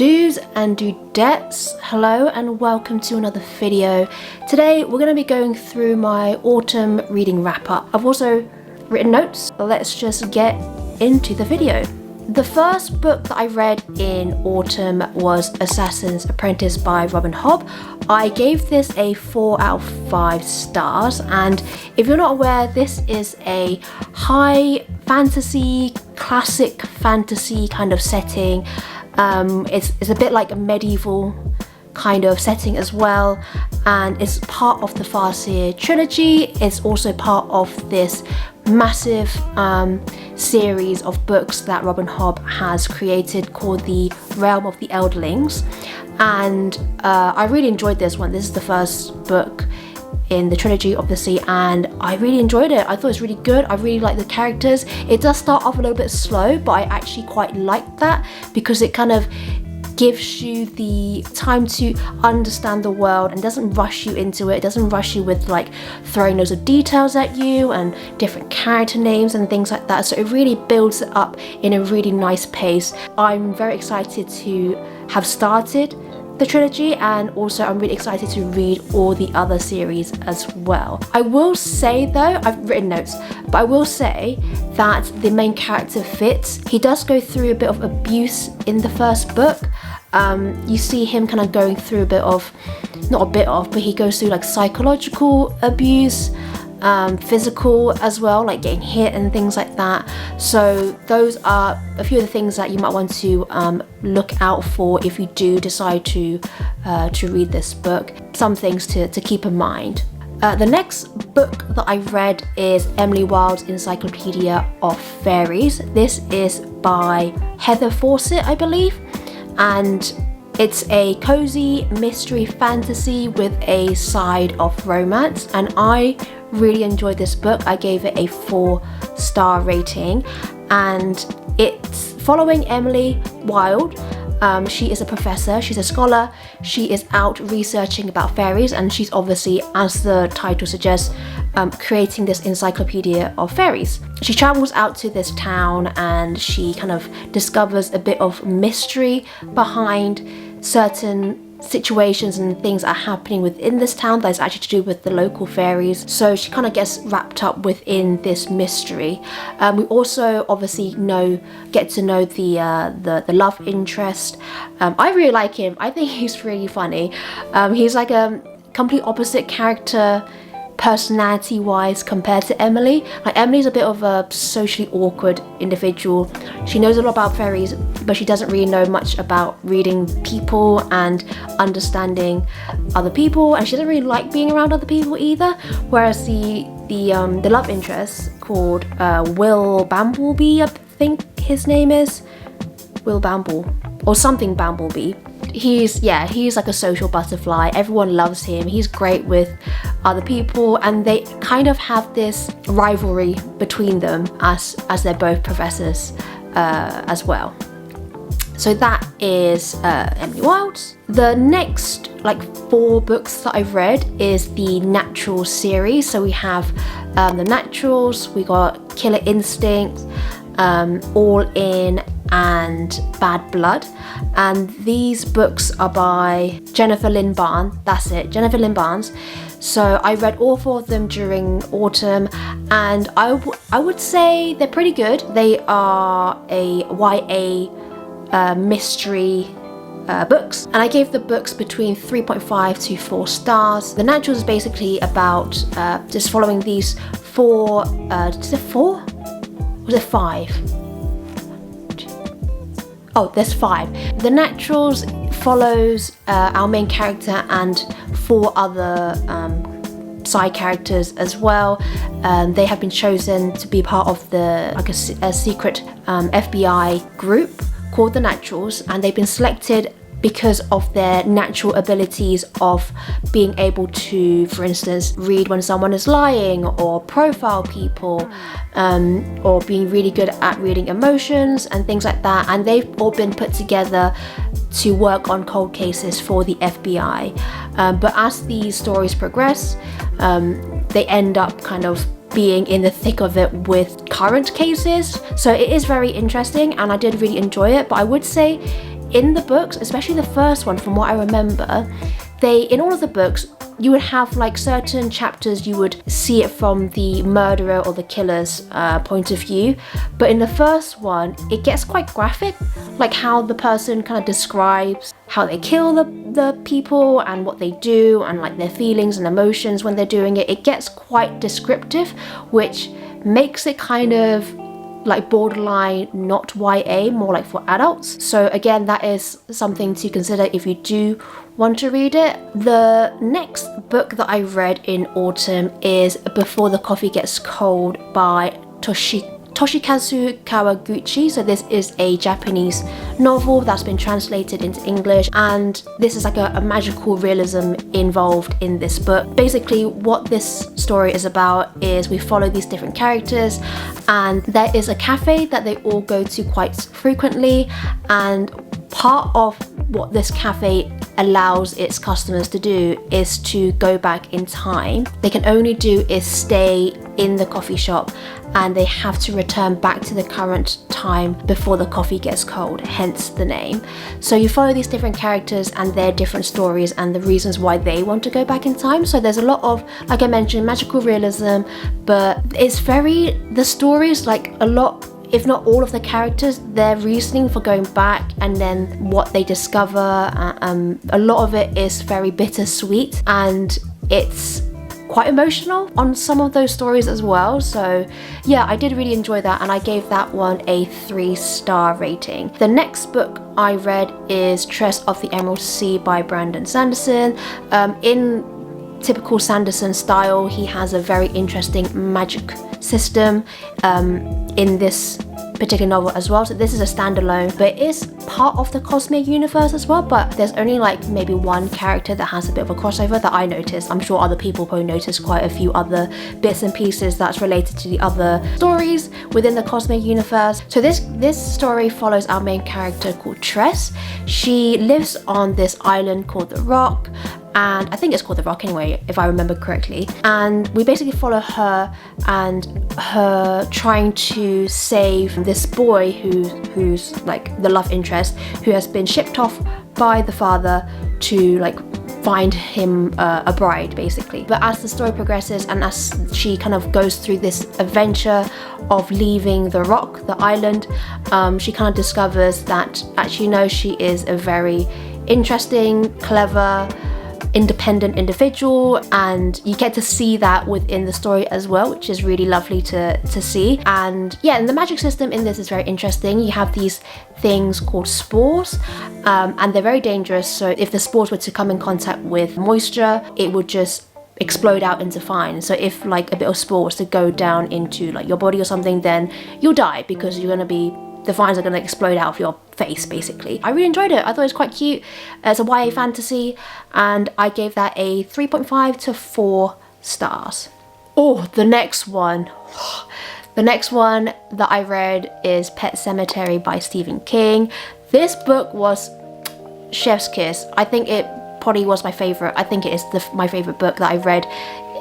Dudes and dudettes, hello and welcome to another video. Today we're going to be going through my autumn reading wrap up. I've also written notes, so let's just get into the video. The first book that I read in autumn was Assassin's Apprentice by Robin Hobb. I gave this a 4 out of 5 stars, and if you're not aware, this is a high fantasy, classic fantasy kind of setting. It's a bit like a medieval kind of setting as well, and it's part of the Farseer trilogy. It's also part of this massive series of books that Robin Hobb has created called the Realm of the Elderlings, and I really enjoyed this one. This is the first book in the trilogy obviously, and I really enjoyed it. I thought it was really good. I really like the characters. It does start off a little bit slow, but I actually quite like that because it kind of gives you the time to understand the world and doesn't rush you into it. It doesn't rush you with like throwing loads of details at you and different character names and things like that. So it really builds it up in a really nice pace. I'm very excited to have started the trilogy, and also I'm really excited to read all the other series as well. I will say though, I've written notes, but I will say that the main character Fitz, he does go through a bit of abuse in the first book. You see him kind of going through a bit of, not a bit of, but he goes through like psychological abuse, physical as well, like getting hit and things like that. So those are a few of the things that you might want to look out for if you do decide to read this book. Some things to keep in mind. The next book that I read is Emily Wilde's Encyclopedia of Fairies. This is by Heather Fawcett, I believe, and it's a cozy mystery fantasy with a side of romance, and I really enjoyed this book. I gave it a 4-star rating, and it's following Emily Wilde. She is a professor, she's a scholar, she is out researching about fairies, and she's obviously, as the title suggests, creating this encyclopedia of fairies. She travels out to this town and she kind of discovers a bit of mystery behind certain situations and things that are happening within this town that is actually to do with the local fairies. So she kind of gets wrapped up within this mystery. We also obviously get to know the love interest. I really like him. I think he's really funny. He's like a complete opposite character personality wise compared to Emily. Like, Emily's a bit of a socially awkward individual. She knows a lot about fairies, but she doesn't really know much about reading people and understanding other people, and she doesn't really like being around other people either. Whereas the love interest called Will Bambleby, I think his name is Will Bamble or something Bambleby. He's like a social butterfly. Everyone loves him. He's great with other people, and they kind of have this rivalry between them as they're both professors as well. So that is Emily Wilde's. The next 4 books that I've read is the Naturals series. So we have the Naturals, we got Killer Instinct, All In, and Bad Blood, and these books are by Jennifer Lynn Barnes. That's it, Jennifer Lynn Barnes. So I read all 4 of them during autumn, and I would say they're pretty good. They are a YA mystery books, and I gave the books between 3.5 to 4 stars. The Naturals is basically about just following these 4 is it 4? Was it 5? Oh, there's 5. The Naturals follows our main character and 4 other side characters as well. They have been chosen to be part of a secret FBI group called the Naturals, and they've been selected because of their natural abilities of being able to, for instance, read when someone is lying, or profile people, or being really good at reading emotions and things like that. And they've all been put together to work on cold cases for the FBI. But as these stories progress, they end up kind of being in the thick of it with current cases. So it is very interesting, and I did really enjoy it. But I would say in the books, especially the first one, from what I remember, in all of the books, you would have like certain chapters you would see it from the murderer or the killer's point of view, but in the first one it gets quite graphic, like how the person kind of describes how they kill the people and what they do and like their feelings and emotions when they're doing it. It gets quite descriptive, which makes it kind of like borderline not YA, more like for adults. So again, that is something to consider if you do want to read it. The next book that I read in autumn is Before the Coffee Gets Cold by Toshikazu Kawaguchi. So this is a Japanese novel that's been translated into English, and this is like a magical realism involved in this book. Basically what this story is about is we follow these different characters, and there is a cafe that they all go to quite frequently, and part of what this cafe allows its customers to do is to go back in time. They can only do is stay in the coffee shop, and they have to return back to the current time before the coffee gets cold, hence the name. So you follow these different characters and their different stories and the reasons why they want to go back in time. So there's a lot of, like I mentioned, magical realism, but the stories, like a lot, if not all of the characters, their reasoning for going back and then what they discover, a lot of it is very bittersweet, and it's quite emotional on some of those stories as well. So yeah, I did really enjoy that, and I gave that one a 3-star rating. The next book I read is Tress of the Emerald Sea by Brandon Sanderson. In typical Sanderson style, he has a very interesting magic system in this particular novel as well. So this is a standalone, but it is part of the Cosmere universe as well, but there's only like maybe one character that has a bit of a crossover that I noticed. I'm sure other people probably noticed quite a few other bits and pieces that's related to the other stories within the Cosmere universe. So this story follows our main character called Tress. She lives on this island called the Rock, and I think it's called the Rock anyway, if I remember correctly. And we basically follow her and her trying to save this boy who's like the love interest, who has been shipped off by the father to like find him a bride basically. But as the story progresses and as she kind of goes through this adventure of leaving the Rock, the island, she kind of discovers that actually no, she is a very interesting, clever, independent individual, and you get to see that within the story as well, which is really lovely to see. And yeah, and the magic system in this is very interesting. You have these things called spores, and they're very dangerous. So if the spores were to come in contact with moisture, it would just explode out into fine. So if like a bit of spore was to go down into like your body or something, then you'll die because the vines are going to explode out of your face basically. I really enjoyed it. I thought it was quite cute. It's a YA fantasy, and I gave that a 3.5 to 4 stars. Oh, the next one that I read is Pet Sematary by StephenKing. This book was chef's kiss. I think it probably was my favorite. I think it is my favorite book that I read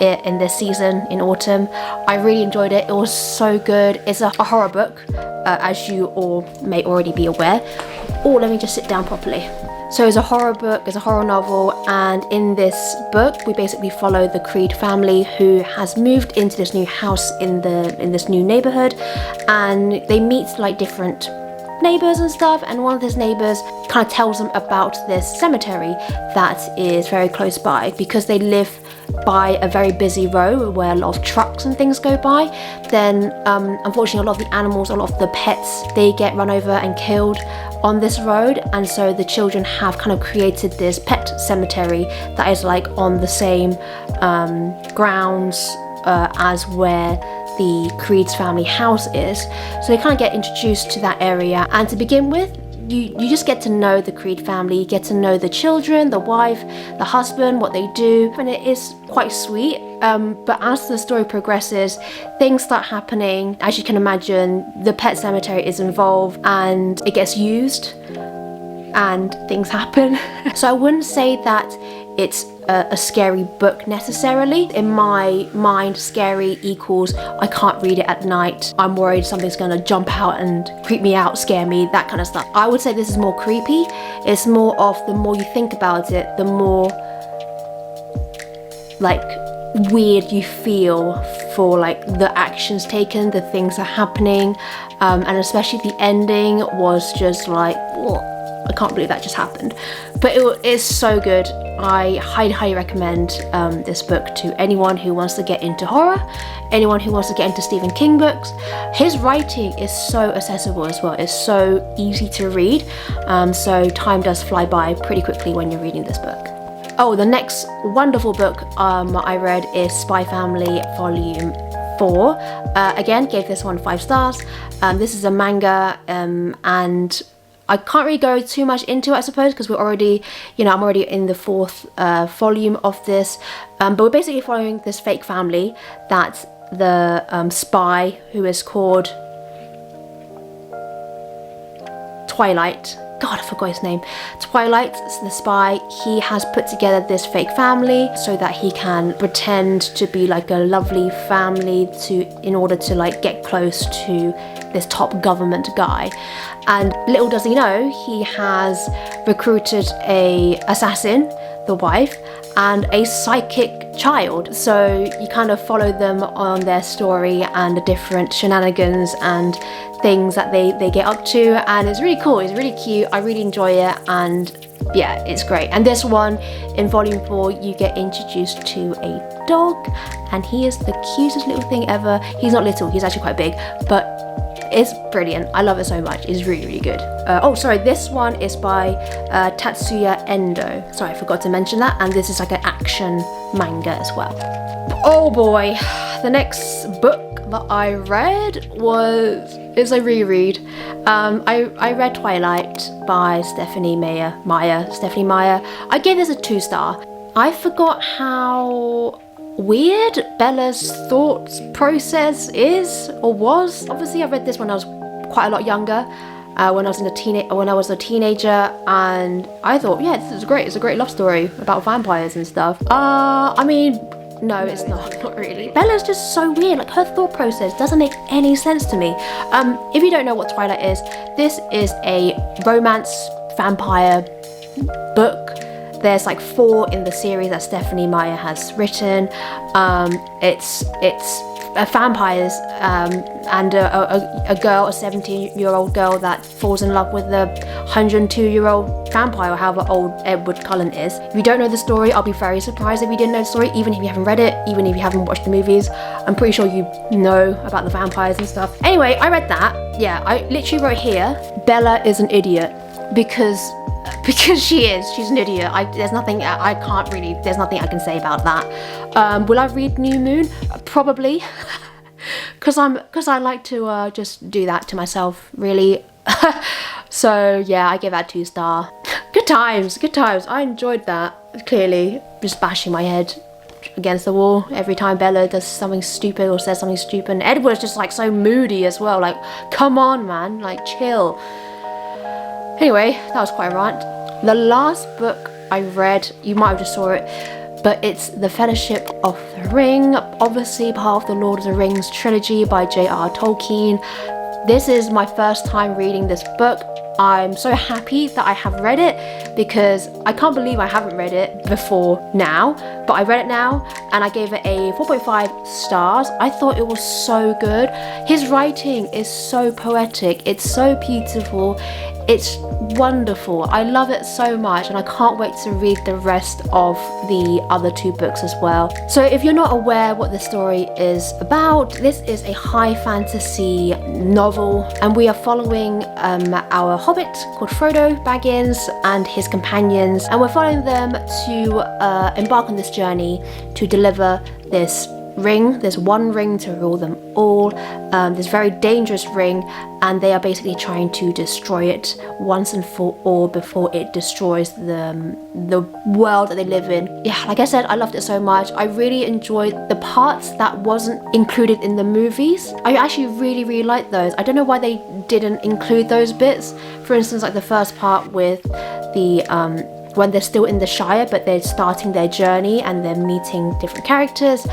in this season in autumn. I really enjoyed it. It was so good. It's a horror book, as you all may already be aware. Oh, let me just sit down properly. So it's a horror book, it's a horror novel, and in this book we basically follow the Creed family who has moved into this new house in this new neighborhood, and they meet like different neighbors and stuff, and one of his neighbors kind of tells them about this cemetery that is very close by, because they live by a very busy road where a lot of trucks and things go by. Then unfortunately a lot of the animals, a lot of the pets, they get run over and killed on this road, and so the children have kind of created this pet cemetery that is like on the same grounds as where the Creed's family house is. So they kind of get introduced to that area, and to begin with you just get to know the Creed family, you get to know the children, the wife, the husband, what they do, and it is quite sweet. But as the story progresses, things start happening. As you can imagine, the pet cemetery is involved and it gets used and things happen. So I wouldn't say that it's a scary book necessarily. In my mind, scary equals I can't read it at night. I'm worried something's gonna jump out and creep me out, scare me, that kind of stuff. I would say this is more creepy. It's more of the more you think about it, the more like weird you feel for like the actions taken, the things that are happening, and especially the ending was just like, whoa, I can't believe that just happened. But it is so good. I highly recommend this book to anyone who wants to get into horror, anyone who wants to get into Stephen King books. His writing is so accessible as well. It's so easy to read, so time does fly by pretty quickly when you're reading this book. Oh, the next wonderful book I read is Spy Family Volume 4. Again, gave this one 5 stars. This is a manga, and I can't really go too much into it, I suppose, because we're already, I'm already in the 4th volume of this. But we're basically following this fake family that the spy, who is called Twilight. God, I forgot his name. Twilight, the spy, he has put together this fake family so that he can pretend to be like a lovely family in order to like get close to this top government guy. And little does he know, he has recruited a assassin, the wife, and a psychic child. So you kind of follow them on their story and the different shenanigans and things that they get up to, and it's really cool, it's really cute, I really enjoy it, and yeah, it's great. And this one, in volume 4, you get introduced to a dog, and he is the cutest little thing ever. He's not little, he's actually quite big, but it's brilliant. I love it so much. It's really good. Oh, sorry, this one is by Tatsuya Endo. Sorry, I forgot to mention that. And this is like an action manga as well. Oh boy, the next book that I read is a reread. I read Twilight by Stephenie Meyer. I gave this a 2 star. I forgot how weird Bella's thoughts process is or was. Obviously, I read this when I was quite a lot younger, when I was a teenager, and I thought, yeah, this is great. It's a great love story about vampires and stuff. I mean, no, it's not really. Bella's just so weird. Like, her thought process doesn't make any sense to me. If you don't know what Twilight is, this is a romance vampire book. There's like 4 in the series that Stephenie Meyer has written. It's vampires and a girl, a 17-year-old girl that falls in love with the 102-year-old vampire, or however old Edward Cullen is. If you don't know the story, I'll be very surprised if you didn't know the story, even if you haven't read it, even if you haven't watched the movies. I'm pretty sure you know about the vampires and stuff. Anyway, I read that. Yeah, I literally wrote here, Bella is an idiot, because she's an idiot. There's nothing I can say about that. Will I read New Moon? Probably. because I like to just do that to myself, really. So yeah, I give that 2 star. Good times. I enjoyed that. Clearly, just bashing my head against the wall every time Bella does something stupid or says something stupid. And Edward's just like so moody as well. Like, come on, man, like chill. Anyway, that was quite a rant. The last book I read, you might have just saw it, but it's The Fellowship of the Ring, obviously part of the Lord of the Rings trilogy by J.R. Tolkien. This is my first time reading this book. I'm so happy that I have read it, because I can't believe I haven't read it before now, but I read it now and I gave it a 4.5 stars. I thought it was so good. His writing is so poetic, it's so beautiful, it's wonderful. I love it so much, and I can't wait to read the rest of the other 2 books as well. So if you're not aware what the story is about, this is a high fantasy novel, and we are following our hobbit called Frodo Baggins and his companions, and we're following them to embark on this journey to deliver this ring. There's one ring to rule them all, this very dangerous ring, and they are basically trying to destroy it once and for all before it destroys the world that they live in. Yeah, like I said, I loved it so much. I really enjoyed the parts that wasn't included in the movies. I actually really liked those. I don't know why they didn't include those bits. For instance, like the first part with the when they're still in the Shire, but they're starting their journey and they're meeting different characters.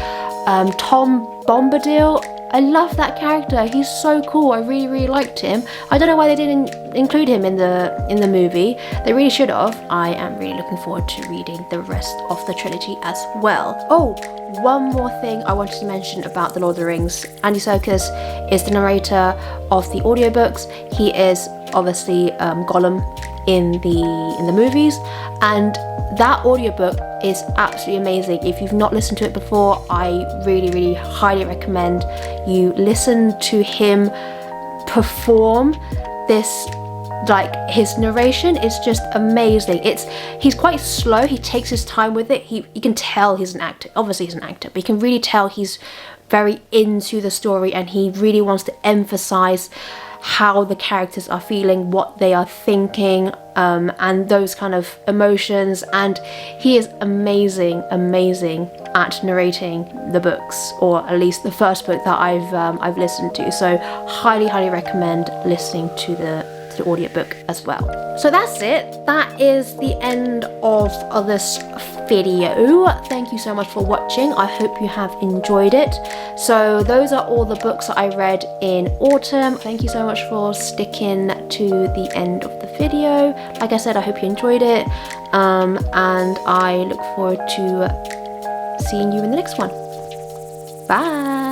Tom Bombadil, I love that character. He's so cool. I really liked him. I don't know why they didn't include him in the movie. They really should have. I am really looking forward to reading the rest of the trilogy as well. Oh, one more thing I wanted to mention about The Lord of the Rings. Andy Serkis is the narrator of the audiobooks. He is obviously Gollum in the movies, and that audiobook is absolutely amazing. If you've not listened to it before, I really highly recommend you listen to him perform this. Like, his narration is just amazing. He's quite slow, he takes his time with it. You can tell he's an actor. Obviously he's an actor, but you can really tell he's very into the story, and he really wants to emphasize how the characters are feeling, what they are thinking, and those kind of emotions. And he is amazing at narrating the books, or at least the first book that I've listened to. So highly recommend listening to the audiobook as well. So that's it. That is the end of this video. Thank you so much for watching. I hope you have enjoyed it. So those are all the books that I read in autumn. Thank you so much for sticking to the end of the video. Like I said, I hope you enjoyed it, and I look forward to seeing you in the next one. Bye.